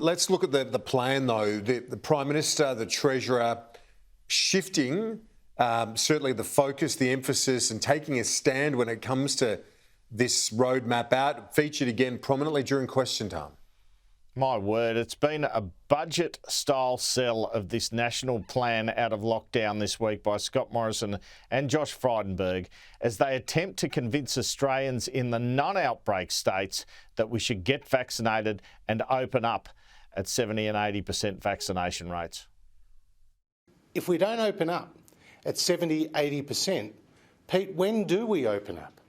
Let's look at the plan, though. The Prime Minister, the Treasurer, shifting certainly the focus, the emphasis, and taking a stand when it comes to this roadmap out, featured again prominently during question time. My word, it's been a budget-style sell of this national plan out of lockdown this week by Scott Morrison and Josh Frydenberg as they attempt to convince Australians in the non-outbreak states that we should get vaccinated and open up at 70 and 80% vaccination rates. If we don't open up at 70, 80%, Pete, when do we open up?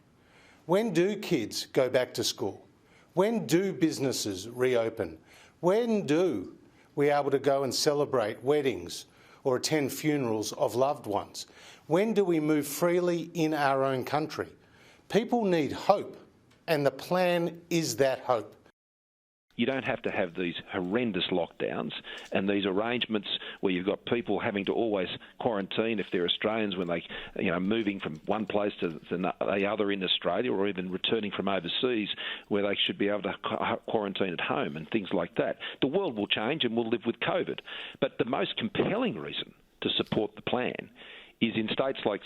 When do kids go back to school? When do businesses reopen? When do we able to go and celebrate weddings or attend funerals of loved ones? When do we move freely in our own country? People need hope, and the plan is that hope. You don't have to have these horrendous lockdowns and these arrangements where you've got people having to always quarantine if they're Australians when they, moving from one place to the other in Australia, or even returning from overseas where they should be able to quarantine at home and things like that. The world will change and we'll live with COVID. But the most compelling reason to support the plan is in states like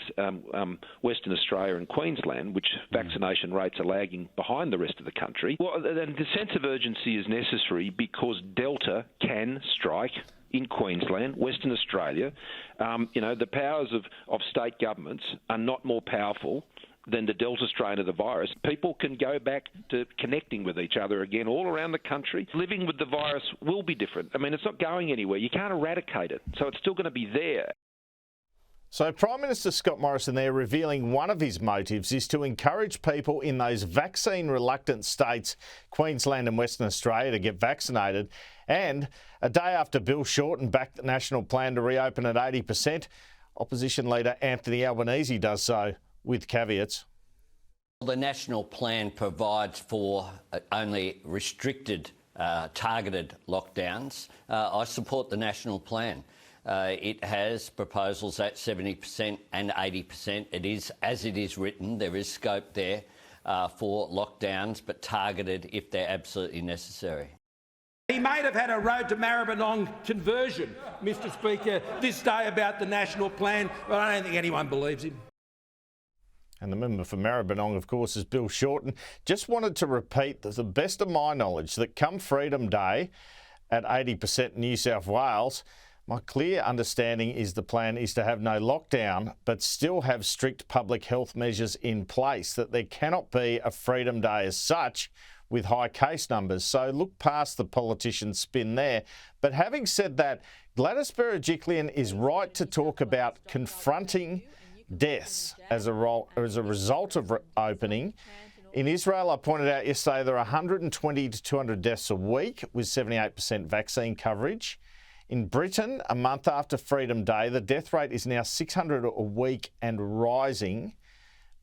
Western Australia and Queensland, which vaccination rates are lagging behind the rest of the country. Well, and the sense of urgency is necessary because Delta can strike in Queensland, Western Australia. The powers of state governments are not more powerful than the Delta strain of the virus. People can go back to connecting with each other again all around the country. Living with the virus will be different. I mean, it's not going anywhere. You can't eradicate it, so it's still going to be there. So Prime Minister Scott Morrison there revealing one of his motives is to encourage people in those vaccine-reluctant states, Queensland and Western Australia, to get vaccinated. And a day after Bill Shorten backed the national plan to reopen at 80%, Opposition Leader Anthony Albanese does so with caveats. The national plan provides for only restricted, targeted lockdowns. I support the national plan. It has proposals at 70% and 80%. It is, as it is written, there is scope there for lockdowns, but targeted if they're absolutely necessary. He may have had a road to Maribyrnong conversion, Mr Speaker, this day about the national plan, but I don't think anyone believes him. And the member for Maribyrnong, of course, is Bill Shorten. Just wanted to repeat, to the best of my knowledge, that come Freedom Day at 80% in New South Wales, my clear understanding is the plan is to have no lockdown, but still have strict public health measures in place, that there cannot be a Freedom Day as such with high case numbers. So look past the politician's spin there. But having said that, Gladys Berejiklian is right to talk about confronting deaths as a result of opening. In Israel, I pointed out yesterday, there are 120 to 200 deaths a week with 78% vaccine coverage. In Britain, a month after Freedom Day, the death rate is now 600 a week and rising.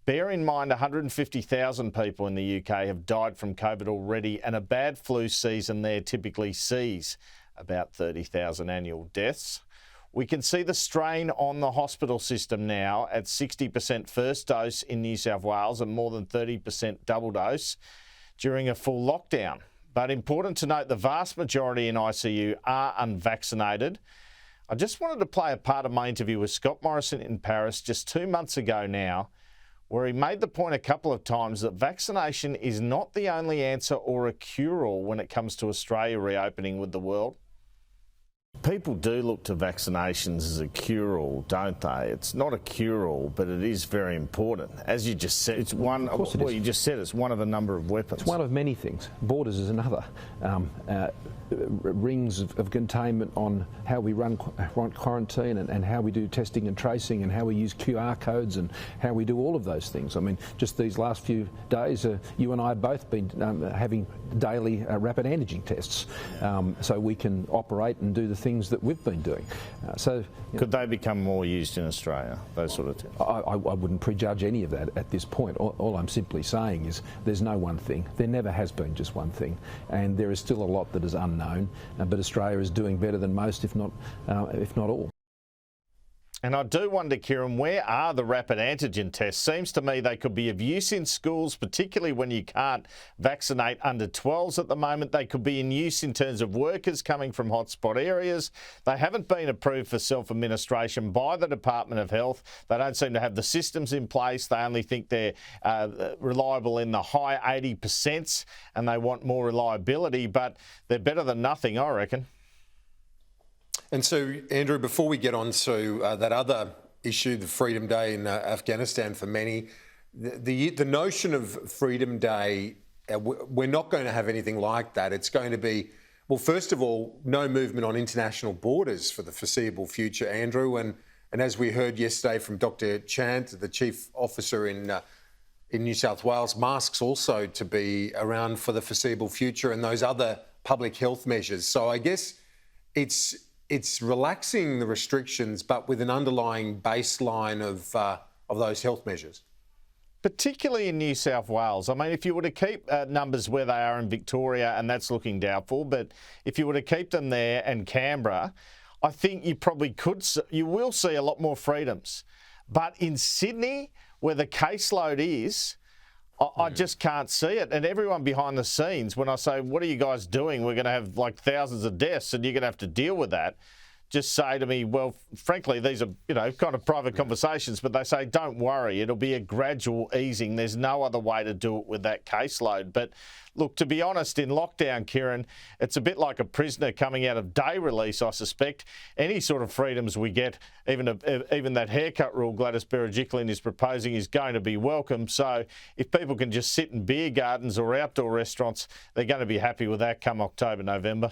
Bear in mind, 150,000 people in the UK have died from COVID already, and a bad flu season there typically sees about 30,000 annual deaths. We can see the strain on the hospital system now at 60% first dose in New South Wales and more than 30% double dose during a full lockdown. But important to note, the vast majority in ICU are unvaccinated. I just wanted to play a part of my interview with Scott Morrison in Paris just 2 months ago now, where he made the point a couple of times that vaccination is not the only answer or a cure-all when it comes to Australia reopening with the world. People do look to vaccinations as a cure-all, don't they? It's not a cure-all, but it is very important. As you just said, it's one. Of course it is. You just said it's one of a number of weapons. It's one of many things. Borders is another. Rings of containment on how we run quarantine and how we do testing and tracing and how we use QR codes and how we do all of those things. I mean, just these last few days, you and I have both been having daily rapid antigen tests, so we can operate and do the things that we've been doing. Could they become more used in Australia, those sort of tests? I wouldn't prejudge any of that at this point. All I'm simply saying is there's no one thing. There never has been just one thing, and there is still a lot that is unknown, but Australia is doing better than most, if not all. And I do wonder, Kieran, where are the rapid antigen tests? Seems to me they could be of use in schools, particularly when you can't vaccinate under 12s at the moment. They could be in use in terms of workers coming from hotspot areas. They haven't been approved for self-administration by the Department of Health. They don't seem to have the systems in place. They only think they're reliable in the high 80%, and they want more reliability, but they're better than nothing, I reckon. And so, Andrew, before we get on to that other issue, the Freedom Day in Afghanistan for many, the notion of Freedom Day, we're not going to have anything like that. It's going to be, well, first of all, no movement on international borders for the foreseeable future, Andrew. And as we heard yesterday from Dr. Chant, the Chief Officer in New South Wales, masks also to be around for the foreseeable future, and those other public health measures. So I guess it's relaxing the restrictions, but with an underlying baseline of those health measures. Particularly in New South Wales. I mean, if you were to keep numbers where they are in Victoria, and that's looking doubtful, but if you were to keep them there and Canberra, I think you will see a lot more freedoms. But in Sydney, where the caseload is, I just can't see it. And everyone behind the scenes, when I say, what are you guys doing? We're going to have like thousands of deaths and you're going to have to deal with that. Just say to me, well, frankly, these are, kind of private conversations, but they say, don't worry, it'll be a gradual easing. There's no other way to do it with that caseload. But look, to be honest, in lockdown, Kieran, it's a bit like a prisoner coming out of day release, I suspect. Any sort of freedoms we get, even that haircut rule Gladys Berejiklian is proposing, is going to be welcome. So if people can just sit in beer gardens or outdoor restaurants, they're going to be happy with that come October, November.